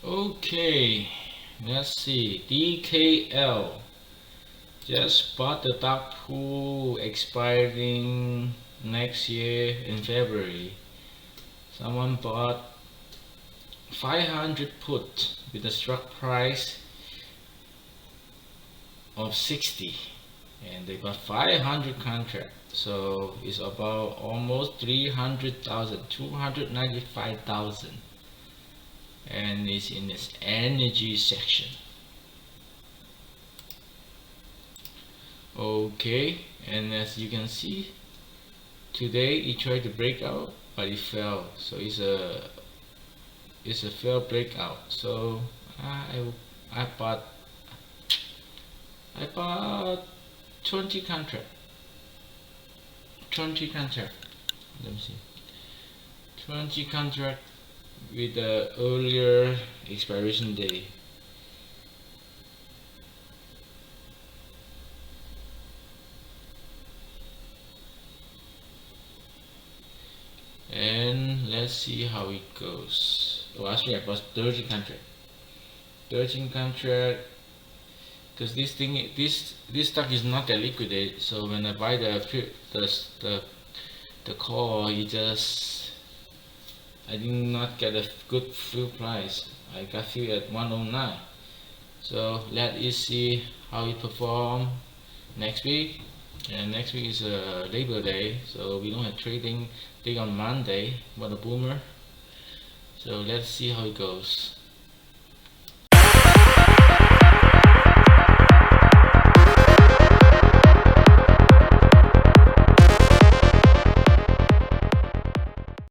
Okay, let's see. DKL just bought the dark pool expiring next year in February. Someone bought 500 put with a strike price of 60, and they got 500 contract, so it's about almost 300,000, 295,000, and it's in its energy section. Okay, and as you can see, today it tried to break out, but it fell, so it's a fair breakout. So I bought 20 contract. 20 contract. Let me see. 20 contract with the earlier expiration day. And let's see how it goes. Oh, actually I bought 13 contract. 13 contract, because this stock is not that liquidate. So when I buy the call, I did not get a good full price. I got filled at 109. So let us see how it perform next week. And next week is Labor Day, so we don't have trading day on Monday. What a boomer. So let's see how it goes.